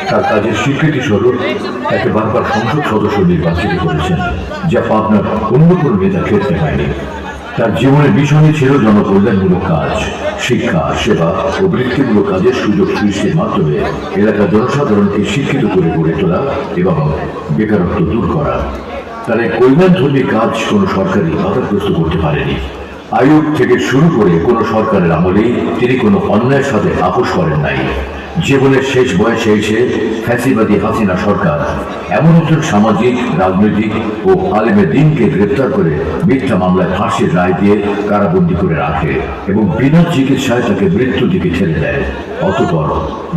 তার কাজের স্বীকৃতি স্বরূপ তাকে বারবার সংসদ সদস্য নির্বাচিত করেছেন, যা পাবনার অন্য কোনো নেতার ক্ষেত্রে হয়নি। তার জীবনের মিশনই ছিল জনকল্যাণমূলক কাজ, শিক্ষা, সেবা ও বৃত্তিমূলক কাজের সুযোগ সৃষ্টির মাধ্যমে এলাকার জনসাধারণকে শিক্ষিত করে গড়ে তোলা এবং বেকারত্ব দূর করা। তার এই কল্যাণধর্মী কাজ কোনো সরকারই বাধাগ্রস্ত করতে পারেনি। আইয়ুব থেকে শুরু করে কোনো সরকারের আমলেই তিনি কোনো অন্যায়ের সাথে আপোষ করেন নাই। জীবনের শেষ বয়সে এসে ফ্যাসিবাদী হাসিনা সরকার এমন একজন সামাজিক, রাজনৈতিক ও আলেমে দ্বীনকে গ্রেপ্তার করে মিথ্যা মামলায় ফাঁসির রায় দিয়ে কারাবন্দী করে রাখে এবং বিনা চিকিৎসায় তাকে মৃত্যুর দিকে ঠেলে দেয়। অতঃপর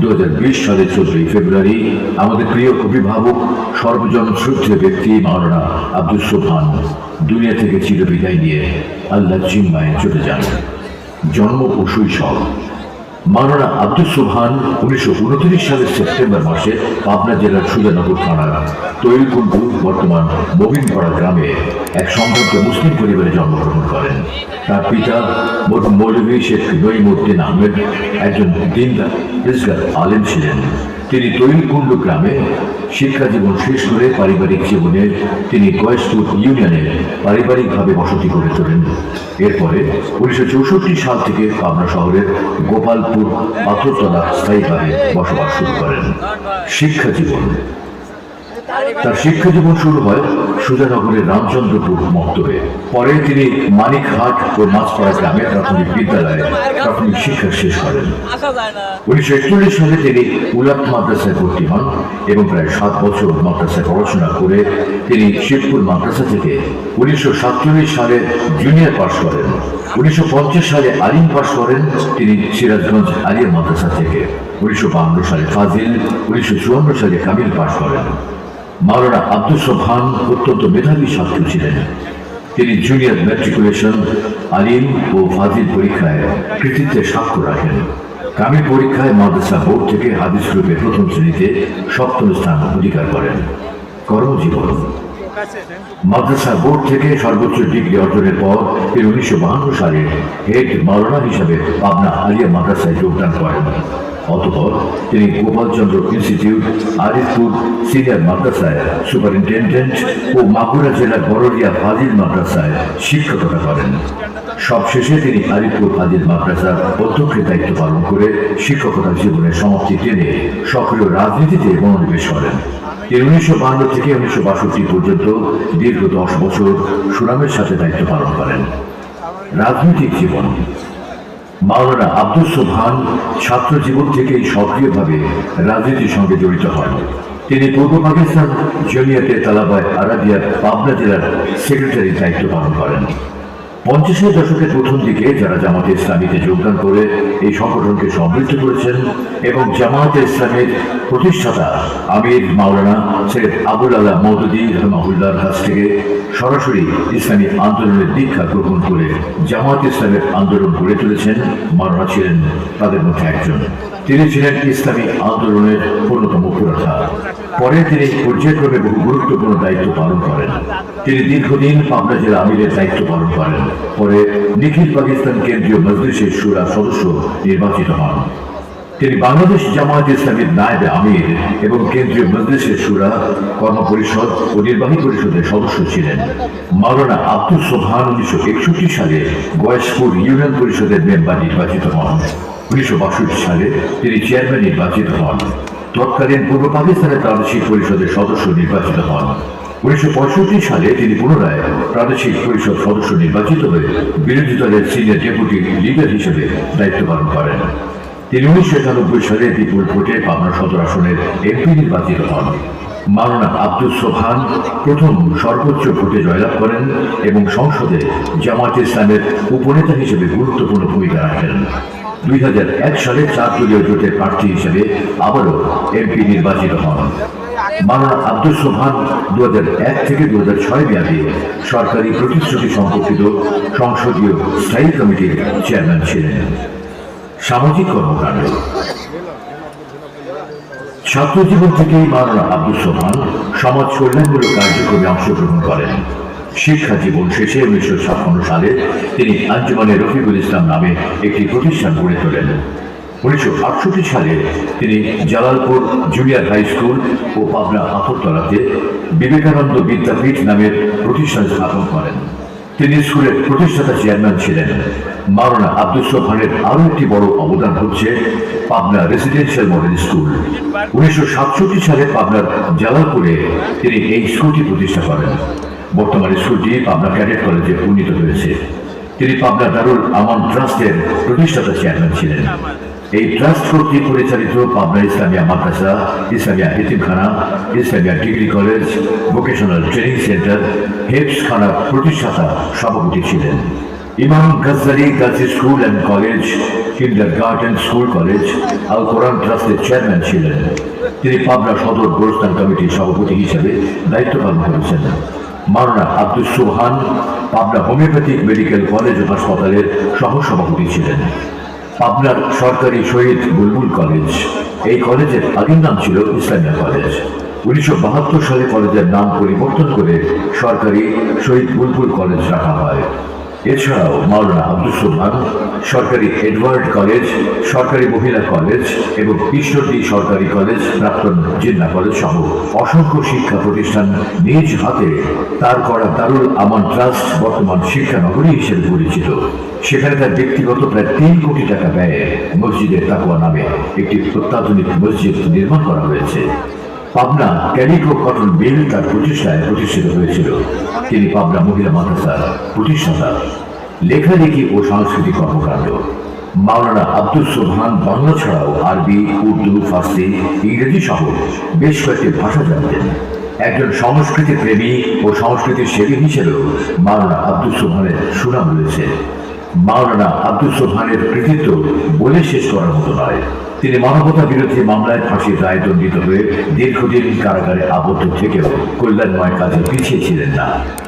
2020 সালের 14 ফেব্রুয়ারি আমাদের প্রিয় অভিভাবক, সর্বজন শ্রদ্ধেয় ব্যক্তি মাওলানা আব্দুস সোবহান দুনিয়া থেকে চিরবিদায় নিয়ে আল্লাহ জিম্মায় চলে যান। জন্ম ও শৈশব। মাওলানা আব্দুস সোবহান 1929 সালের সেপ্টেম্বর মাসে পাবনা জেলার সুজানগর থানার তৈলকুণ্ডু, বর্তমান মোবিনপাড়া গ্রামে এক সম্ভ্রান্ত মুসলিম পরিবারে জন্মগ্রহণ করেন। তার পিতা মৌলভী শেখ নঈমউদ্দিন আহমেদ একজন দিনদার রিজগার আলেম ছিলেন। তিনি তৈলকুণ্ডু গ্রামে শিক্ষা জীবন শেষ করে পারিবারিক জীবনে তিনি গয়েশপুর ইউনিয়নে পারিবারিকভাবে বসতি গড়ে তোলেন। এরপরে 1964 সাল থেকে পাবনা শহরের গোপালপুর পাথরতলা স্থায়ীভাবে বসবাস শুরু করেন। শিক্ষা জীবন। তার শিক্ষা জীবন শুরু হয় সুজানগরের রামচন্দ্রপুর মক্তবে। পরে তিনি মানিকহাট ও মাছপাড়া গ্রামের প্রাথমিক বিদ্যালয়ে প্রাথমিক শিক্ষা শেষ করেন। 1941 সালে তিনি উলাত মাদ্রাসায় ভর্তি হন এবং প্রায় 7 বছর মাদ্রাসায় পড়াশোনা করে তিনি শিবপুর মাদ্রাসা থেকে 1947 সালে জুনিয়র পাশ করেন। 1950 সালে আলিম পাশ করেন তিনি সিরাজগঞ্জ আলিয়া মাদ্রাসা থেকে। 1952 সালে ফাজিল, 1954 সালে কামিল পাশ করেন। মাওলানা আব্দুস সোবহান অত্যন্ত মেধাবী ছাত্র ছিলেন। তিনি জুনিয়র ম্যাট্রিকুলেশন, আলিম ও ফাজিল পরীক্ষায় কৃতিত্বের স্বাক্ষর রাখেন। কামিল পরীক্ষায় মাদ্রাসা বোর্ড থেকে হাদিস গ্রুপে প্রথম শ্রেণীতে 7ম স্থান অধিকার করেন। কর্মজীবন। মাদ্রাসা বোর্ড থেকে সর্বোচ্চ ডিগ্রি অর্জনের পর তিনি 1952 সালে হেড মাওলানা হিসাবে পাবনা আলিয়া মাদ্রাসায় যোগদান করেন। অতঃপর তিনি গোপালচন্দ্র ইনস্টিটিউট, আরিফপুর সিনিয়র মাদ্রাসায় সুপারিনটেন্ডেন্ট ও মাগুরা জেলার বড়রিয়া ফাজিল মাদ্রাসায় শিক্ষকতা করেন। সবশেষে তিনি আরিফপুর ফাজিল মাদ্রাসার অধ্যক্ষের দায়িত্ব পালন করে শিক্ষকতার জীবনের সমাপ্তি টেনে সক্রিয় রাজনীতিতে মনোনিবেশ করেন। তিনি 1952 থেকে 1962 পর্যন্ত দীর্ঘ 10 বছর সুনামের সাথে দায়িত্ব পালন করেন। রাজনৈতিক জীবন। মাওলানা আব্দুস সোবহান ছাত্র জীবন থেকেই সক্রিয়ভাবে রাজনীতির সঙ্গে জড়িত হন। তিনি পূর্ব পাকিস্তান জমিয়তে তালাবায়ে আরাবিয়ার পাবনা জেলার সেক্রেটারির দায়িত্ব পালন করেন। 50-এর দশকের প্রথম দিকে যারা জামাতে ইসলামীতে যোগদান করে এই সংগঠনকে সমৃদ্ধ করেছেন এবং জামাতে ইসলামের প্রতিষ্ঠাতা আমির মাওলানা সৈয়দ আবুল আলা মওদুদী রহমাহুল্লাহর কাছ থেকে সরাসরি ইসলামী আন্দোলনের দীক্ষা গ্রহণ করে জামাত ইসলামের আন্দোলন গড়ে তুলেছেন, মাওলানা ছিলেন তাদের মধ্যে একজন। তিনি ছিলেন ইসলামী আন্দোলনের অন্যতম পুরোধা। পরে তিনি পর্যায়ক্রমে বহু গুরুত্বপূর্ণ দায়িত্ব পালন করেন। তিনি দীর্ঘদিন পাবনা জেলা আমিরের দায়িত্ব পালন করেন। পরে নিখিল পাকিস্তান কেন্দ্রীয় মজলিসের শুরা সদস্য নির্বাচিত হন। তিনি বাংলাদেশ জামায়াত ইসলামীর নায়েবে আমির এবং কেন্দ্রীয় মজলিসের শুরা, কর্মপরিষদ ও নির্বাহী পরিষদের সদস্য ছিলেন। মাওলানা আব্দুস সোবহান 1961 সালে গয়েশপুর ইউনিয়ন পরিষদের মেম্বার নির্বাচিত হন। 1962 সালে তিনি চেয়ারম্যান নির্বাচিত হন। তৎকালীন পূর্ব পাকিস্তানের প্রাদেশিক পরিষদের সদস্য নির্বাচিত হন। 1965 সালে তিনি পুনরায় প্রাদেশিক পরিষদ সদস্য নির্বাচিত হয়ে বিরোধী দলের সিনিয়র ডেপুটি লিডার হিসেবে দায়িত্ব পালন করেন। তিনি 1991 সালে বিপুল ভোটে পাবনা সদর আসনের এমপি নির্বাচিত হন। মাওলানা আব্দুস সোবহান প্রথম সর্বোচ্চ ভোটে জয়লাভ করেন এবং সংসদে জামাত ইসলামের উপনেতা হিসেবে গুরুত্বপূর্ণ ভূমিকা রাখেন। 2001 সালে 4 দলীয় জোটের প্রার্থী হিসেবে আবারও এমপি নির্বাচিত হন। মাওলানা আব্দুস সোবহান 2001 থেকে 2006 মেয়াদে সরকারি প্রতিশ্রুতি সম্পর্কিত সংসদীয় স্থায়ী কমিটির চেয়ারম্যান ছিলেন। সামাজিক কর্মকাণ্ড। ছাত্র জীবন থেকেই মাওলানা আব্দুস সোবহান সমাজ কল্যাণমূলক কার্যক্রমে অংশগ্রহণ করেন। শিক্ষা জীবন শেষে 1956 সালে তিনি আঞ্জুমানে রফিকুল ইসলাম নামে একটি প্রতিষ্ঠান গড়ে তোলেন। 1968 সালে তিনি জালালপুর জুনিয়র হাই স্কুল ও পাবনা আতরতলাতে বিবেকানন্দ বিদ্যাপীঠ নামের প্রতিষ্ঠান স্থাপন করেন। তিনি স্কুলের প্রতিষ্ঠাতা চেয়ারম্যান ছিলেন। মাওলানা আব্দুস সোবহানের আরও একটি বড় অবদান হচ্ছে পাবনা রেসিডেন্সিয়াল মডেল স্কুল। 1967 সালে পাবনার জালালপুরে তিনি এই স্কুলটি প্রতিষ্ঠা করেন। বর্তমানে স্কুলটি পাবনা ক্যাডেট কলেজে উন্নীত হয়েছে। তিনি পাবনা দারুল আমান ট্রাস্টের প্রতিষ্ঠাতা চেয়ারম্যান ছিলেন। এই ট্রাস্ট কর্তৃক পরিচালিত পাবনা ইসলামিয়া মাদ্রাসা, ইসলামিয়া এতিমখানা, Islamia degree college, vocational training centre, হেফজখানা প্রতিষ্ঠাতা সভাপতি ছিলেন। Imam Ghazzali girls school and college, kindergarten school college, Al Quran ট্রাস্টের চেয়ারম্যান ছিলেন। তিনি পাবনা সদর গোরস্থান কমিটির সভাপতি হিসেবে দায়িত্ব পালন করেছেন। Maulana Abdus Sobhan Pabna homeopathic medical college ও হাসপাতালের সহসভাপতি ছিলেন। পাবনার সরকারি শহীদ বুলবুল কলেজ, এই কলেজের আগের নাম ছিল ইসলামিয়া কলেজ। 1972 সালে কলেজের নাম পরিবর্তন করে সরকারি শহীদ বুলবুল কলেজ রাখা হয়। এছাড়াও মাওলানা আব্দুস সোবহান সরকারি এডওয়ার্ড কলেজ, সরকারি মহিলা কলেজ এবং ঈশ্বরদী সরকারি কলেজ, প্রাক্তন জিন্না কলেজ সহ অসংখ্য শিক্ষা প্রতিষ্ঠান নিজ হাতে তার করা দারুল আমান ট্রাস্ট বর্তমান শিক্ষা নগরী হিসেবে পরিচিত। সেখানে তার ব্যক্তিগত প্রায় 3 কোটি টাকা ব্যয়ে মসজিদে তাকওয়া নামে একটি অত্যাধুনিক মসজিদ নির্মাণ করা হয়েছে। পাবনা ক্যালিকো কটন মিল তার প্রতিষ্ঠায় প্রতিষ্ঠিত হয়েছিল। তিনি পাবনা মহিলা মাদ্রাসার প্রতিষ্ঠাতা। লেখালেখি ও সাংস্কৃতিক কর্মকাণ্ড। মাওলানা আব্দুস সোবহান বাংলা ছাড়াও আরবি, উর্দু, ফার্সি, ইংরেজি সহ বেশ কয়েকটি ভাষা জানতেন। একজন সংস্কৃতি প্রেমী ও সংস্কৃতির সেবী হিসেবেও মাওলানা আব্দুস সোবহানের সুনাম রয়েছে। মাওলানা আব্দুস সোবহানের কৃতিত্ব বলে শেষ করার মতো নয়। তিনি মানবতা বিরোধী মামলায় ফাঁসির রায় দণ্ডিত হয়ে দীর্ঘদিন কারাগারে আবদ্ধ থেকেও কল্যাণময় কাজে পিছিয়ে ছিলেন না।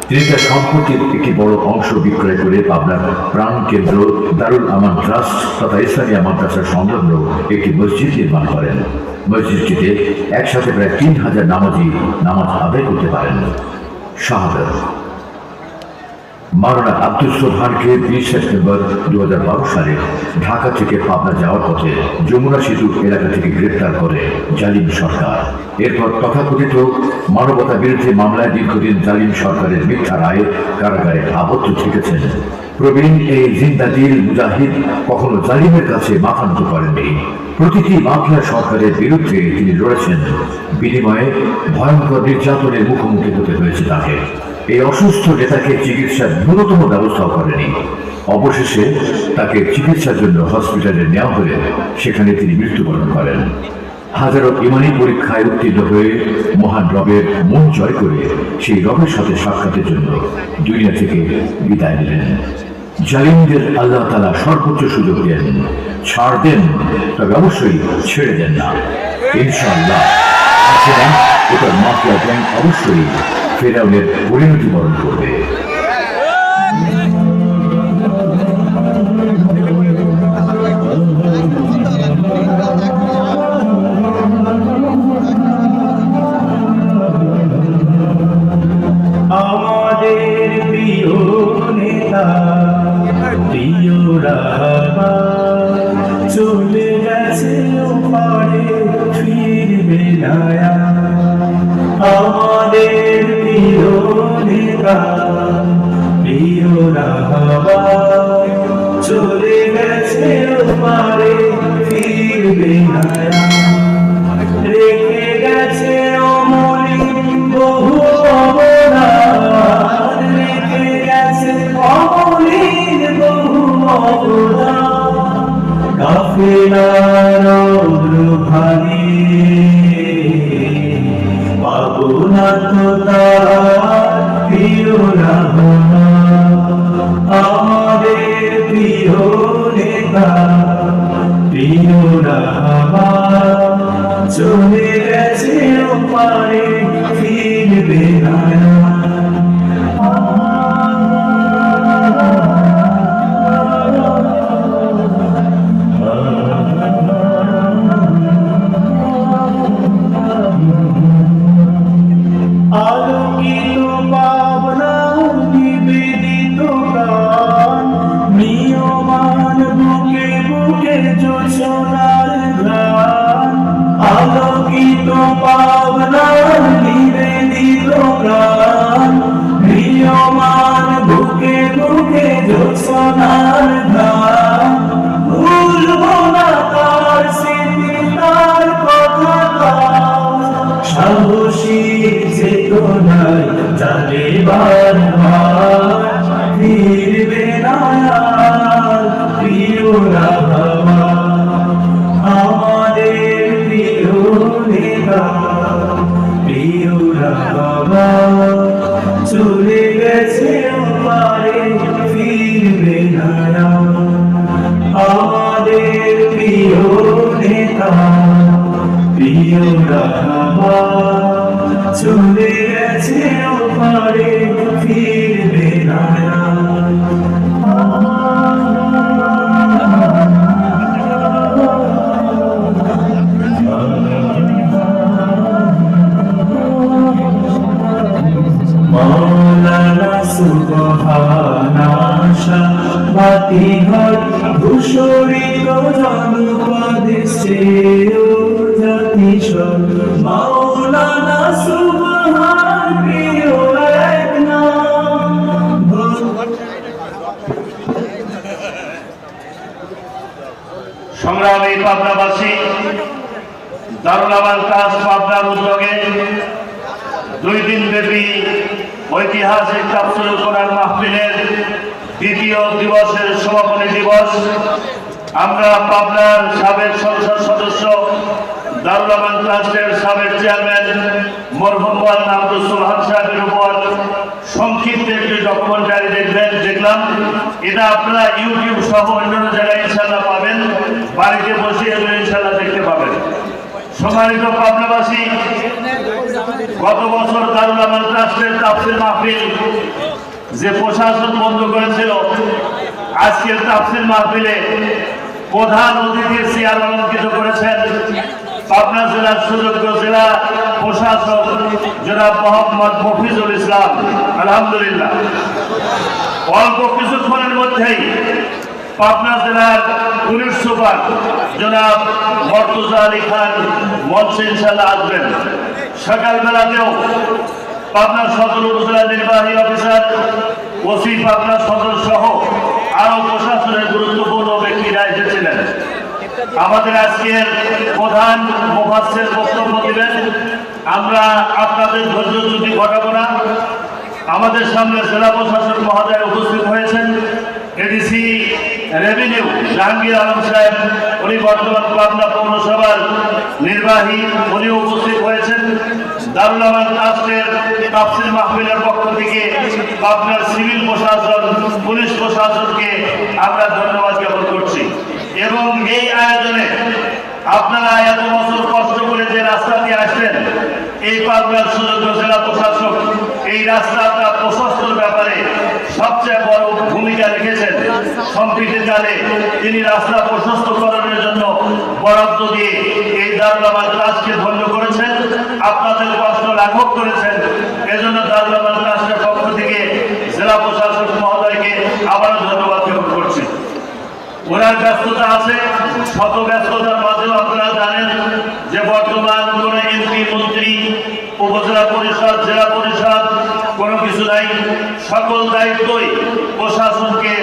তিনি তার সম্পত্তির একটি বড় অংশ বিক্রয় করে পাবনার প্রাণ কেন্দ্র দারুল আমান ট্রাস্ট তথা ইসলামিয়া মাদ্রাসার সংলগ্ন একটি মসজিদ নির্মাণ করেন। মসজিদটিতে একসাথে প্রায় 3000 নামাজি নামাজ আদায় করতে পারেন। শাহাদাত। মাওলানা আব্দুস সোবহানকে 20 সেপ্টেম্বর 2012 সালে ঢাকা থেকে পাবনা যাওয়ার পথে যমুনা সেতু এলাকা থেকে গ্রেপ্তার করে জালিম সরকার। এরপর তথাকথিত মানবতা বিরোধী মামলায় দীর্ঘদিন জালিম সরকারের মিথ্যা রায়ে কারাগারে আবদ্ধ থেকেছেন। প্রবীণ এই জিন্দাদিল মুজাহিদ কখনো জালিমের কাছে মাথা নত করেননি। প্রতিটি মাফিয়া সরকারের বিরুদ্ধে তিনি লড়েছেন। বিনিময়ে ভয়ঙ্কর নির্যাতনের মুখোমুখি হতে হয়েছে তাকে। এই অসুস্থ নেতাকে চিকিৎসার ন্যূনতম ব্যবস্থাও করেনি। অবশেষে তাকে চিকিৎসার জন্য হসপিটালে নেওয়া হলে সেখানে তিনি মৃত্যুবরণ করেন। হাজারো ইমানি পরীক্ষায় উত্তীর্ণ হয়ে মহান রবের মন জয় করে সেই রবের সাথে সাক্ষাতের জন্য দুনিয়া থেকে বিদায় নিলেন। জালিমদের আল্লাহ তাআলা সর্বোচ্চ সুযোগ দেন, ছাড় দেন, তবে অবশ্যই ছেড়ে দেন না। ইনশাআল্লাহ আছে না ওটার মাফিয়া গ্যাং অবশ্যই ফেরাউনের পরিণতি বরণ করবে। আমাদের প্রিয় নেতা প্রিয় রাহবার চলে গেছে ওপারে ফিরবে না। আমাদের প্রিয় নেতা প্রিয় রাহবার চলে গেছে ওপারে ফিরবে না। রেখে গেছে অমলিন বহু অবদান, রেখে গেছে অমলিন বহু অবদান। কাফেলার অগ্রভাগে পাবো না তো তার প্রিয় রাহবার। আমাদের প্রিয় নেতা প্রিয় রাহবার চলে গেছে ওপারে ফিরবে না। আলোকিত পাবনা নিবেদিত প্রাণ, নিয়মান বুকে বুকে যোছনা সাহসী চেতনায় চলে বারবার ফিরবে না আর প্রিয় রাহমান আমাদের প্রিয় নেতা প্রিয় রাহমান চলে গেছে ওপারে ফিরবে না আমাদের প্রিয় নেতা প্রিয় রাহমান চলে গেছে ওপারে ফিরবে না মাওলানা সুবহানা বাতি ঘর ধূসরিত জনপদে শ্রেয় জাতিস্বর মাওলানা সুবহান প্রিয় এক নাম সংগ্রামী পাবনাবাসী, দারুল আমান ট্রাস্ট পাবনার উদ্যোগে 2 দিন ব্যাপী ঐতিহাসিক তাফসীরুল কোরআন মাহফিলের দ্বিতীয় দিবসের সমাপনী দিবস আমরা পাবনার সাবেক সংসদ সদস্য দারুল আমান ট্রাস্টের সাবেক চেয়ারম্যান মরহুম মাওলানা আব্দুল সুবহান সাহেবের উপর সংক্ষিপ্ত একটি ডকুমেন্টারি দেখলাম। এটা আপনারা ইউটিউব সহ অন্যান্য জায়গায় ইনশাআল্লাহ পাবেন, বাড়িতে বসে এগুলো ইনশাআল্লাহ দেখতে পাবেন। সম্মানিত পাবনাবাসী, গত বছর দারুল আমান ট্রাস্টের তাফসীর মাহফিল যে প্রশাসন বন্ধ করেছিল, আজকের তাফসীর মাহফিলে প্রধান অতিথির চেয়ার অলঙ্কৃত করেছেন পাবনা জেলার সুযোগ্য জেলা প্রশাসক জনাব মোহাম্মদ মফিজুল ইসলাম। আলহামদুলিল্লাহ, অল্প কিছুক্ষণের মধ্যেই পাবনা জেলার পুলিশ সুপার জনাব মর্তুজা আলী খান মঞ্চে ইনশাআল্লাহ আসবেন। সকালবেলাতেও পাবনা সদর উপজেলা নির্বাহী অফিসার, ওসি পাবনা সদর সহ আরো প্রশাসনের গুরুত্বপূর্ণ ব্যক্তিরা এসেছিলেন। আমাদের আজকের প্রধান মুফাসসির বক্তব্য দিবেন। আমরা আপনাদের ধৈর্যচ্যুতি ঘটাবো না। আমাদের সামনে জেলা প্রশাসক মহোদয় উপস্থিত হয়েছেন। এডিসি রেভিনিউ জাহাঙ্গীর আলম সাহেব, উনি বর্তমান পাবনা পৌরসভার নির্বাহী, উনি উপস্থিত হয়েছেন। দারুল আমান ট্রাস্টের তাফসীর মাহফিলের পক্ষ থেকে পাবনার সিভিল প্রশাসন, পুলিশ প্রশাসনকে আমরা ধন্যবাদ জ্ঞাপন করছি। এবং এই আয়োজনে আপনারা এত বছর কষ্ট করে যে রাস্তা দিয়ে আসছেন, এই পাবনার সুযোগ্য জেলা প্রশাসক এই রাস্তাটা প্রশস্তর ব্যাপারে সবচেয়ে বড় ভূমিকা রেখেছেন। সম্প্রীতিকালে তিনি রাস্তা প্রশস্তকরণের জন্য বরাদ্দ দিয়ে এই দারুল আমান ট্রাস্টকে ধন্য করেছেন, আপনাদের কষ্ট লাঘব করেছেন। এজন্য দারুল আমান ট্রাস্টের পক্ষ থেকে জেলা প্রশাসক মহোদয়কে আবারও ধন্যবাদ জ্ঞাপন করছি। ওনার ব্যস্ততা আছে, শত ব্যস্ততার মাঝেও আপনারা জানেন যে বর্তমান কোন এমপি, মন্ত্রী, উপজেলা পরিষদ, জেলা পরিষদ কোনো কিছু নাই। সকল দায়িত্বই প্রশাসনকে